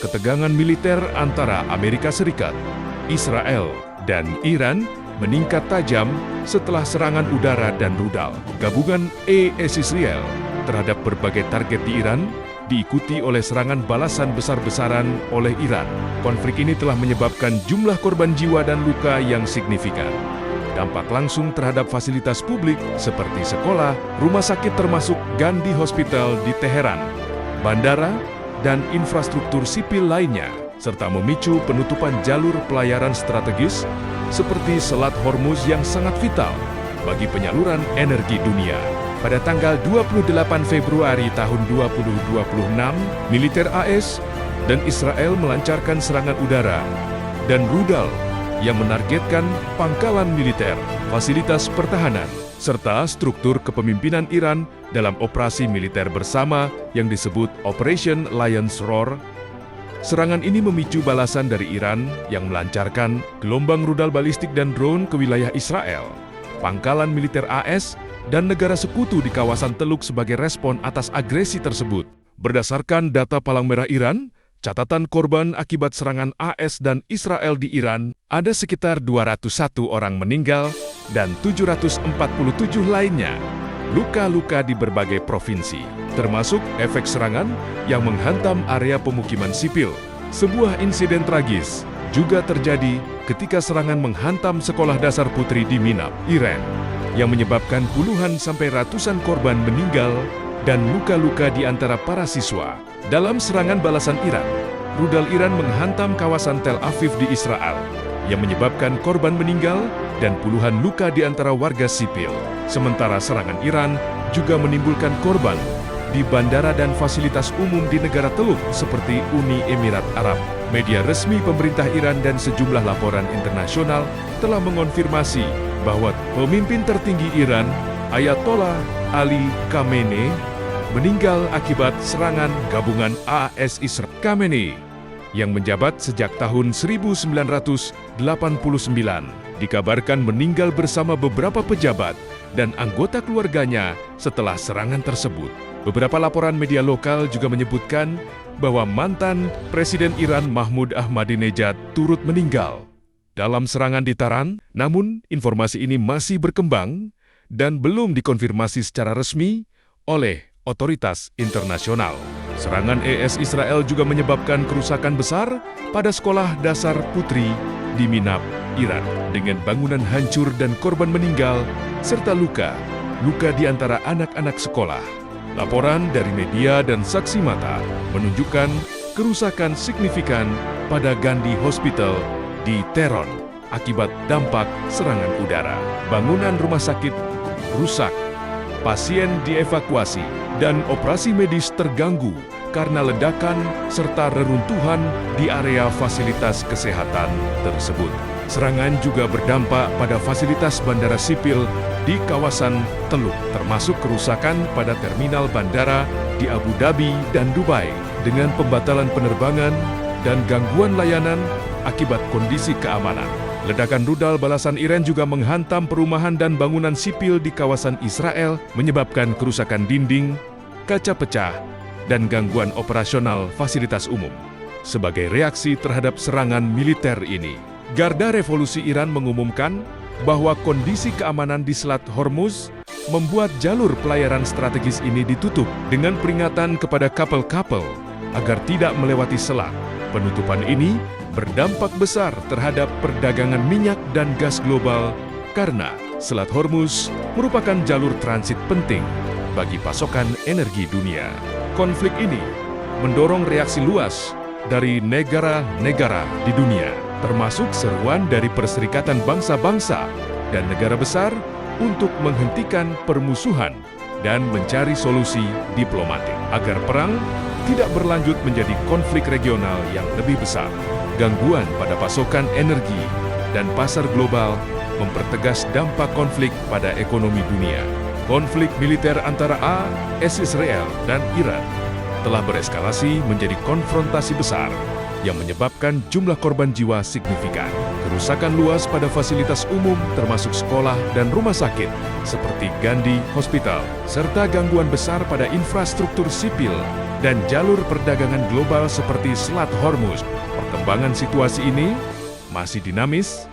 ketegangan militer antara Amerika Serikat, Israel, dan Iran meningkat tajam setelah serangan udara dan rudal gabungan AS Israel terhadap berbagai target di Iran, diikuti oleh serangan balasan besar-besaran oleh Iran. Konflik ini telah menyebabkan jumlah korban jiwa dan luka yang signifikan. Dampak langsung terhadap fasilitas publik seperti sekolah, rumah sakit termasuk Gandhi Hospital di Teheran, bandara, dan infrastruktur sipil lainnya, serta memicu penutupan jalur pelayaran strategis seperti Selat Hormuz yang sangat vital bagi penyaluran energi dunia. Pada tanggal 28 Februari tahun 2026, militer AS dan Israel melancarkan serangan udara dan rudal yang menargetkan pangkalan militer, fasilitas pertahanan, serta struktur kepemimpinan Iran dalam operasi militer bersama yang disebut Operation Lion's Roar. Serangan ini memicu balasan dari Iran yang melancarkan gelombang rudal balistik dan drone ke wilayah Israel, pangkalan militer AS, dan negara sekutu di kawasan Teluk sebagai respon atas agresi tersebut. Berdasarkan data Palang Merah Iran, catatan korban akibat serangan AS dan Israel di Iran ada sekitar 201 orang meninggal dan 747 lainnya luka-luka di berbagai provinsi, termasuk efek serangan yang menghantam area pemukiman sipil. Sebuah insiden tragis juga terjadi ketika serangan menghantam sekolah dasar putri di Minab, Iran, yang menyebabkan puluhan sampai ratusan korban meninggal dan luka-luka di antara para siswa. Dalam serangan balasan Iran, rudal Iran menghantam kawasan Tel Aviv di Israel, yang menyebabkan korban meninggal dan puluhan luka di antara warga sipil. Sementara serangan Iran juga menimbulkan korban di bandara dan fasilitas umum di negara Teluk seperti Uni Emirat Arab. Media resmi pemerintah Iran dan sejumlah laporan internasional telah mengonfirmasi bahwa pemimpin tertinggi Iran, Ayatollah Ali Khamenei, meninggal akibat serangan gabungan AS Israel. Khamenei, yang menjabat sejak tahun 1989, dikabarkan meninggal bersama beberapa pejabat dan anggota keluarganya setelah serangan tersebut. Beberapa laporan media lokal juga menyebutkan bahwa mantan Presiden Iran Mahmud Ahmadinejad turut meninggal dalam serangan di Taran. Namun, informasi ini masih berkembang dan belum dikonfirmasi secara resmi oleh otoritas internasional. Serangan AS Israel juga menyebabkan kerusakan besar pada sekolah dasar putri di Minab, Iran, dengan bangunan hancur dan korban meninggal serta luka di antara anak-anak sekolah. Laporan dari media dan saksi mata menunjukkan kerusakan signifikan pada Gandhi Hospital di Tehran akibat dampak serangan udara. Bangunan rumah sakit rusak, pasien dievakuasi, dan operasi medis terganggu karena ledakan serta reruntuhan di area fasilitas kesehatan tersebut. Serangan juga berdampak pada fasilitas bandara sipil di kawasan Teluk, termasuk kerusakan pada terminal bandara di Abu Dhabi dan Dubai, dengan pembatalan penerbangan dan gangguan layanan akibat kondisi keamanan. Ledakan rudal balasan Iran juga menghantam perumahan dan bangunan sipil di kawasan Israel, menyebabkan kerusakan dinding, kaca pecah, dan gangguan operasional fasilitas umum. Sebagai reaksi terhadap serangan militer ini, Garda Revolusi Iran mengumumkan bahwa kondisi keamanan di Selat Hormuz membuat jalur pelayaran strategis ini ditutup dengan peringatan kepada kapal-kapal agar tidak melewati selat. Penutupan ini berdampak besar terhadap perdagangan minyak dan gas global karena Selat Hormuz merupakan jalur transit penting bagi pasokan energi dunia. Konflik ini mendorong reaksi luas dari negara-negara di dunia, termasuk seruan dari Perserikatan Bangsa-Bangsa dan negara besar untuk menghentikan permusuhan dan mencari solusi diplomatik agar perang tidak berlanjut menjadi konflik regional yang lebih besar. Gangguan pada pasokan energi dan pasar global mempertegas dampak konflik pada ekonomi dunia. Konflik militer antara AS Israel dan Iran telah bereskalasi menjadi konfrontasi besar yang menyebabkan jumlah korban jiwa signifikan. Kerusakan luas pada fasilitas umum termasuk sekolah dan rumah sakit seperti Gandhi Hospital, serta gangguan besar pada infrastruktur sipil dan jalur perdagangan global seperti Selat Hormuz. Perkembangan situasi ini masih dinamis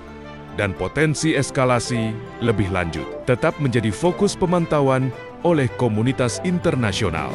dan potensi eskalasi lebih lanjut tetap menjadi fokus pemantauan oleh komunitas internasional.